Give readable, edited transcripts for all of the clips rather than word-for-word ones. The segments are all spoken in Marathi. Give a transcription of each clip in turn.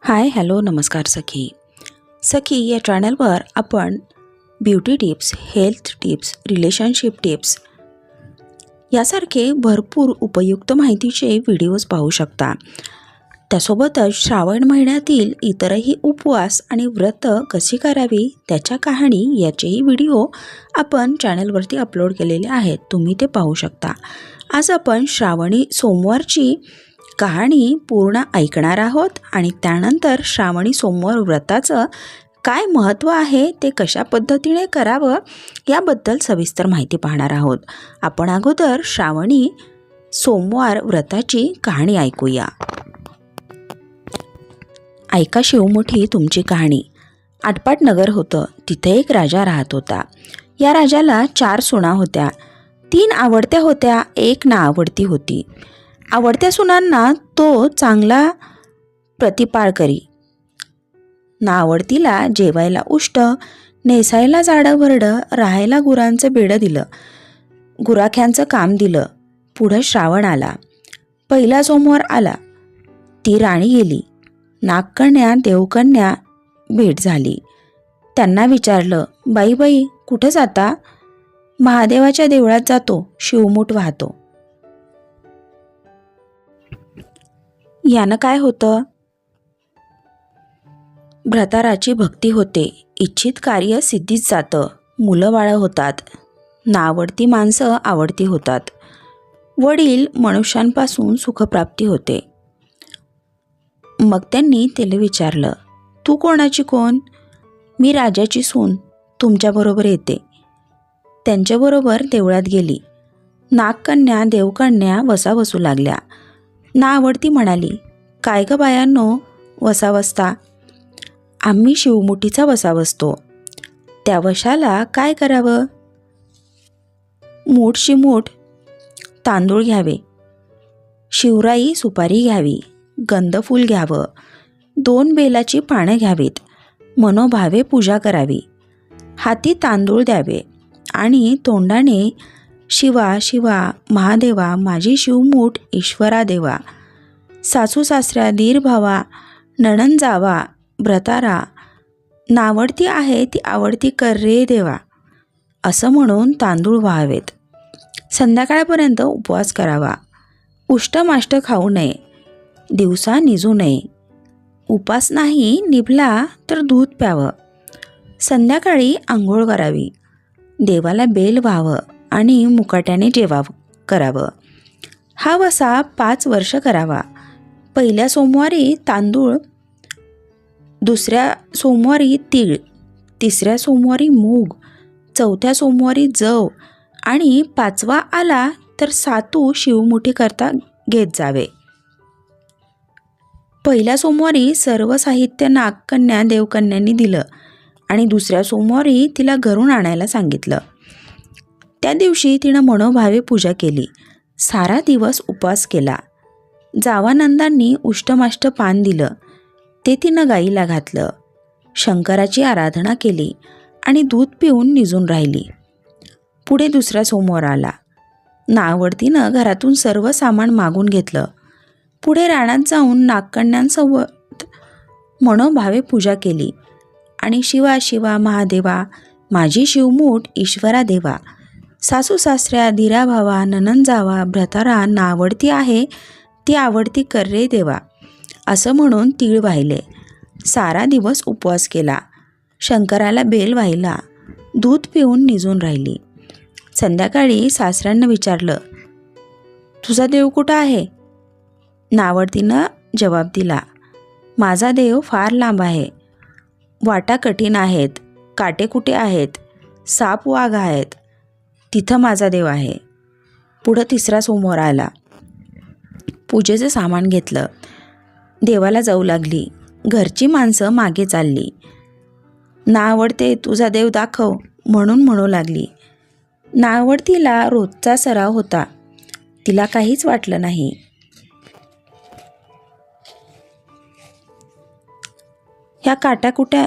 हाय हॅलो नमस्कार सखी. सखी या चॅनलवर आपण beauty tips, health tips, relationship tips यासारखे भरपूर उपयुक्त माहितीचे व्हिडिओज पाहू शकता. त्यासोबतच श्रावण महिन्यातील इतरही उपवास आणि व्रत कशी करावी त्याच्या कहाणी याचेही व्हिडिओ आपण चॅनलवरती अपलोड केलेले आहेत. तुम्ही ते पाहू शकता. आज आपण श्रावणी सोमवारची कहाणी पूर्ण ऐकणार आहोत आणि त्यानंतर श्रावणी सोमवार व्रताचं काय महत्त्व आहे, ते कशा पद्धतीने करावं याबद्दल सविस्तर माहिती पाहणार आहोत. आपण अगोदर श्रावणी सोमवार व्रताची कहाणी ऐकूया. ऐका शिवमुठी तुमची कहाणी. आटपाट नगर होतं. तिथे एक राजा राहत होता. या राजाला 4 सुना होत्या. 3 आवडत्या होत्या, 1 नाआवडती होती. आवडत्या सुनांना तो चांगला प्रतिपाळ करी. नाआवडतीला जेवायला उष्ट, नेसायला जाडं भरडं, राहायला गुरांचं बेडं दिलं. गुराख्यांचं काम दिलं. पुढं श्रावण आला. पहिला सोमवार आला. ती राणी गेली. नागकन्या देवकन्या भेट झाली. त्यांना विचारलं, बाई बाई कुठं जाता? महादेवाच्या देवळात जातो, शिवमूठ वाहतो. यानं काय होतं? भ्रताराची भक्ती होते. इच्छित कार्य सिद्धीच जातं. मुलं बाळं होतात. नावडती माणसं आवडती होतात. वडील मनुष्यांपासून सुखप्राप्ती होते. मग त्यांनी त्याला विचारलं, तू कोणाची कोण? मी राजाची सून, तुमच्याबरोबर येते. त्यांच्याबरोबर देवळात गेली. नागकन्या देवकन्या वसा बसू लागल्या. नाआवडती म्हणाली, काय ग बायांनो वसा बसता? आम्ही शिवमुठीचा वसा बसतो. त्या वशाला काय करावं? मूठ शिमूठ तांदूळ घ्यावे, शिवराई सुपारी घ्यावी, गंधफूल घ्यावं, 2 बेलाची पानं घ्यावीत, मनोभावे पूजा करावी, हाती तांदूळ द्यावे आणि तोंडाने शिवा शिवा महादेवा माझी शिवमूठ ईश्वरा देवा, सासू सासऱ्या दीर भावा नणन जावा भ्रतारा, नावडती आहे ती आवडती कर रे देवा, असं म्हणून तांदूळ व्हावेत. संध्याकाळपर्यंत उपवास करावा. उष्टमाष्ट खाऊ नये. दिवसा निजू नये. उपास नाही निभला तर दूध प्यावं. संध्याकाळी आंघोळ करावी. देवाला बेल व्हावं आणि मुकाट्याने जेवावं करावं. हा वसा 5 वर्ष करावा. पहिल्या सोमवारी तांदूळ, दुसऱ्या सोमवारी तीळ, तिसऱ्या सोमवारी मूग, चौथ्या सोमवारी जव आणि 5वा आला तर सातू शिवमुठी करता घेत जावे. पहिल्या सोमवारी सर्व साहित्य नागकन्या देवकन्यांनी दिलं आणि दुसऱ्या सोमवारी तिला घरून आणायला सांगितलं. त्या दिवशी तिनं मनोभावे पूजा केली. सारा दिवस उपवास केला. जावानंदांनी उष्टमाष्ट पान दिलं. ते तिनं गाईला घातलं. शंकराची आराधना केली आणि दूध पिऊन निजून राहिली. पुढे दुसरा सोमवार आला. नावडतीनं घरातून सर्व सामान मागून घेतलं. पुढे रानात जाऊन नागकन्यांसोबत मनोभावे पूजा केली आणि शिवा शिवा महादेवा माझी शिवमूठ ईश्वरा देवा, सासू सासऱ्या धीरा भावा नणन जावा भ्रतारा नावडती आहे ती आवडती कर रे देवा, असं म्हणून तीळ वाहिले. सारा दिवस उपवास केला. शंकराला बेल वाहिला. दूध पिऊन निजून राहिली. संध्याकाळी सासऱ्यांना विचारलं, तुझा देव कुठं आहे? नावडतीनं जवाब दिला, माझा देव फार लांब आहे. वाटा कठीण आहेत, काटे कुठे आहेत, साप वाघ आहेत, तिथं माझा देव आहे. पुढं तिसरा सोमवार आला. पूजेचं सामान घेतलं. देवाला जाऊ लागली. घरची माणसं मागे चालली. नावडते तुझा देव दाखव म्हणून म्हणू लागली. नावडतीला रोजचा सराव होता. तिला काहीच वाटलं नाही. ह्या काट्याकुट्या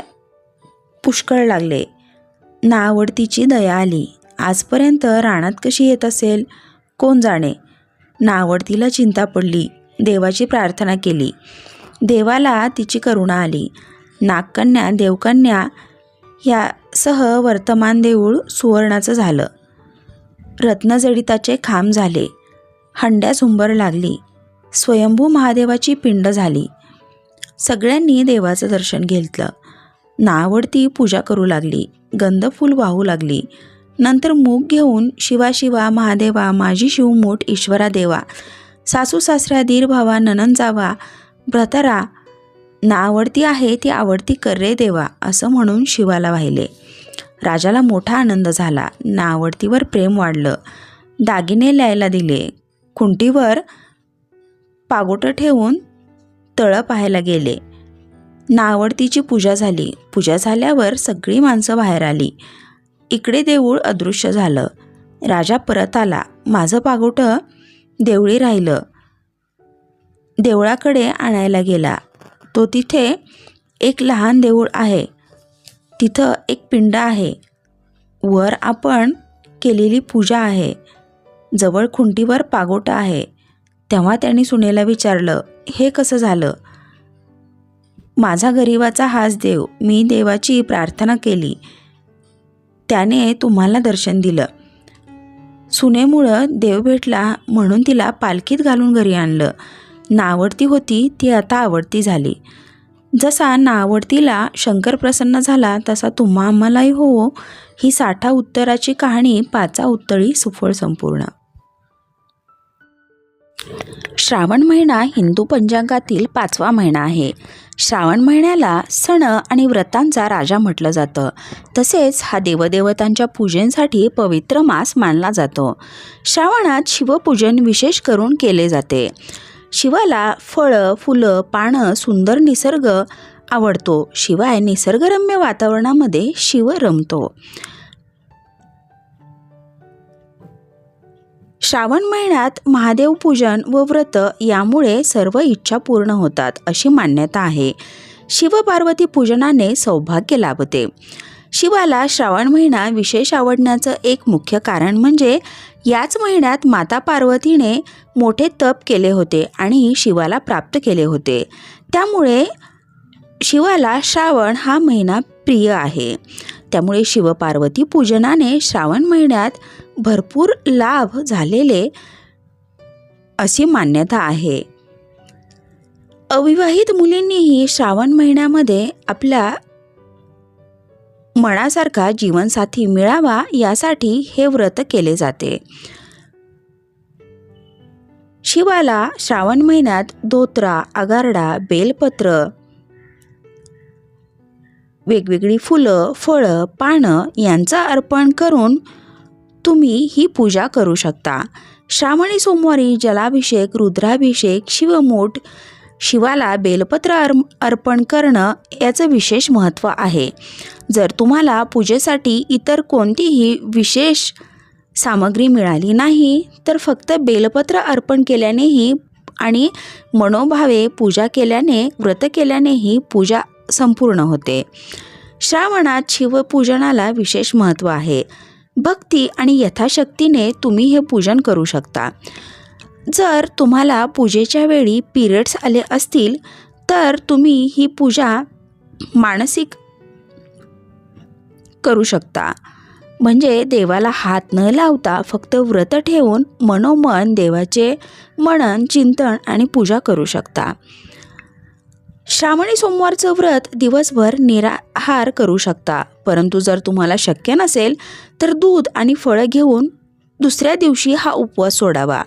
पुष्कळ लागले. नावडतीची दया आली. आजपर्यंत रानात कशी येत असेल कोण जाणे. नावडतीला चिंता पडली. देवाची प्रार्थना केली. देवाला तिची करुणा आली. नागकन्या, देवकन्या यासह वर्तमान देऊळ सुवर्णाचं झालं. रत्नजडिताचे खांब झाले. हंड्या झुंबर लागली. स्वयंभू महादेवाची पिंड झाली. सगळ्यांनी देवाचं दर्शन घेतलं. नावडती पूजा करू लागली. गंधफूल वाहू लागली. नंतर मूग घेऊन शिवा शिवा महादेवा, माझी शिवमूठ ईश्वरा देवा, सासू सासऱ्या दीर भावा ननन जावा, भ्रतरा नावडती आहे ती आवडती कर रे देवा, असं म्हणून शिवाला वाहिले. राजाला मोठा आनंद झाला. नावडतीवर प्रेम वाढलं. दागिने ल्यायला दिले. खुंटीवर पागोटं ठेवून तळं पाहायला गेले. नावडतीची पूजा झाली. पूजा झाल्यावर सगळी माणसं बाहेर आली. इकडे देऊळ अदृश्य झालं. राजा परत आला. माझं पागोटं देवळी राहिलं. देवळाकडे आणायला गेला. तो तिथे एक लहान देऊळ आहे. तिथं एक पिंड आहे. वर आपण केलेली पूजा आहे. जवळ खुंटीवर पागोटा आहे. तेव्हा त्यांनी सुनेला विचारलं, हे कसं झालं? माझा गरिबाचा हाच देव. मी देवाची प्रार्थना केली. त्याने तुम्हाला दर्शन दिलं. सुनेमुळं देव भेटला म्हणून तिला पालखीत घालून घरी आणलं. नावडती होती ती आता आवडती झाली. जसा नावडतीला शंकर प्रसन्न झाला तसा तुम्हा आम्हालाही हो. ही 60 उत्तराची कहाणी 5 उत्तरी सुफळ संपूर्ण. श्रावण महिना हिंदू पंचांगातील 5वा महिना आहे. श्रावण महिन्याला सण आणि व्रतांचा राजा म्हटलं जातं. तसेच हा देवदेवतांच्या पूजेसाठी पवित्र मास मानला जातो. श्रावणात शिवपूजन विशेष करून केले जाते. शिवाला फळं, फुलं, पानं, सुंदर निसर्ग आवडतो. शिवाय निसर्गरम्य वातावरणामध्ये शिव रमतो. श्रावण महिन्यात महादेव पूजन व व्रत यामुळे सर्व इच्छा पूर्ण होतात अशी मान्यता आहे. शिवपार्वती पूजनाने सौभाग्य लाभते. शिवाला श्रावण महिना विशेष आवडण्याचं एक मुख्य कारण म्हणजे याच महिन्यात माता पार्वतीने मोठे तप केले होते आणि शिवाला प्राप्त केले होते. त्यामुळे शिवाला श्रावण हा महिना प्रिय आहे. त्यामुळे शिवपार्वती पूजनाने श्रावण महिन्यात भरपूर लाभ झालेले अशी मान्यता आहे. अविवाहित मुलींनीही श्रावण महिन्यामध्ये आपल्या मनासारखा जीवनसाथी मिळावा यासाठी हे व्रत केले जाते. शिवाला श्रावण महिन्यात धोत्रा, आगारडा, बेलपत्र, वेगवेगळी फुलं, फळं, पानं यांचं अर्पण करून तुम्ही ही पूजा करू शकता. श्रावणी सोमवारी जलाभिषेक, रुद्राभिषेक, शिवमूठ, शिवाला बेलपत्र अर्पण करणं याचं विशेष महत्त्व आहे. जर तुम्हाला पूजेसाठी इतर कोणतीही विशेष सामग्री मिळाली नाही तर फक्त बेलपत्र अर्पण केल्यानेही आणि मनोभावे पूजा केल्याने, व्रत केल्यानेही पूजा संपूर्ण होते. श्रावणात शिवपूजनाला विशेष महत्त्व आहे. भक्ती आणि यथाशक्तीने तुम्ही हे पूजन करू शकता. जर तुम्हाला पूजेच्या वेळी पिरियड्स आले असतील तर तुम्ही ही पूजा मानसिक करू शकता. म्हणजे देवाला हात न लावता फक्त व्रत ठेवून मनोमन देवाचे मनन, चिंतन आणि पूजा करू शकता. श्रावणी सोमवारचं व्रत दिवसभर निराहार करू शकता. परंतु जर तुम्हाला शक्य नसेल तर दूध आणि फळं घेऊन दुसऱ्या दिवशी हा उपवास सोडावा.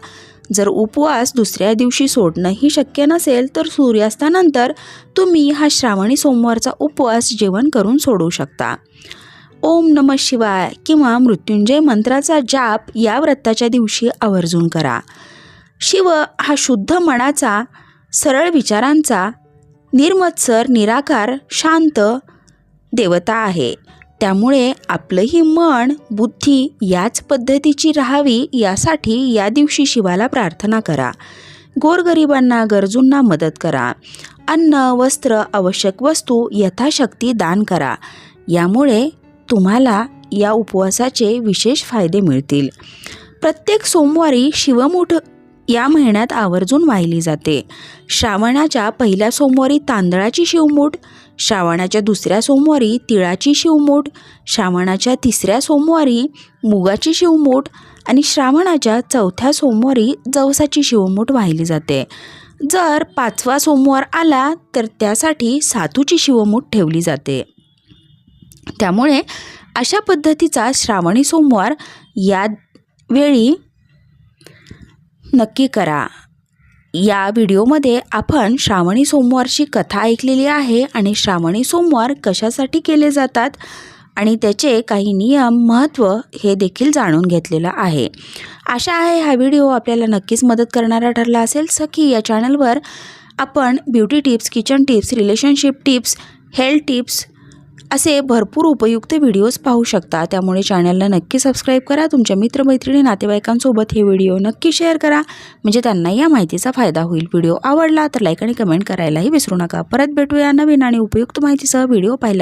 जर उपवास दुसऱ्या दिवशी सोडणंही शक्य नसेल तर सूर्यास्तानंतर तुम्ही हा श्रावणी सोमवारचा उपवास जेवण करून सोडू शकता. ओम नमः शिवाय किंवा मृत्युंजय मंत्राचा जाप या व्रताच्या दिवशी आवर्जून करा. शिव हा शुद्ध मनाचा, सरळ विचारांचा, निर्मत्सर, निराकार, शांत देवता आहे. त्यामुळे आपलंही मन, बुद्धी याच पद्धतीची राहावी यासाठी या दिवशी शिवाला प्रार्थना करा. गोरगरिबांना, गरजूंना मदत करा. अन्न, वस्त्र, आवश्यक वस्तू यथाशक्ती दान करा. यामुळे तुम्हाला या उपवासाचे विशेष फायदे मिळतील. प्रत्येक सोमवारी शिवमूठ या महिन्यात आवर्जून वाहिली जाते. श्रावणाच्या पहिल्या सोमवारी तांदळाची शिवमूठ, श्रावणाच्या दुसऱ्या सोमवारी तिळाची शिवमूठ, श्रावणाच्या तिसऱ्या सोमवारी मुगाची शिवमूठ आणि श्रावणाच्या चौथ्या सोमवारी जवसाची शिवमूठ वाहिली जाते. जर 5वा सोमवार आला तर त्यासाठी सातूची शिवमूठ ठेवली जाते. त्यामुळे अशा पद्धतीचा श्रावणी सोमवार या वेळी नक्की करा. या व्हिडिओमध्ये आपण श्रावणी सोमवारची कथा ऐकलेली आहे आणि श्रावणी सोमवार कशासाठी केले जातात आणि त्याचे काही नियम, महत्त्व हे देखील जाणून घेतलेलं आहे. आशा आहे हा व्हिडिओ आपल्याला नक्कीच मदत करणारा ठरला असेल. सखी या चॅनलवर आपण beauty tips, kitchen tips, relationship tips, health tips असे भरपूर उपयुक्त व्हिडिओज पाहू शकता. त्यामुळे चॅनलला नक्की सबस्क्राईब करा. तुमच्या मित्रमैत्रिणी, नातेवाईकांसोबत हे व्हिडिओ नक्की शेअर करा म्हणजे त्यांनाही या माहितीचा फायदा होईल. व्हिडिओ आवडला तर लाईक आणि कमेंट करायलाही विसरू नका. परत भेटूया नवीन आणि उपयुक्त माहितीसह. व्हिडिओ पाहिल्या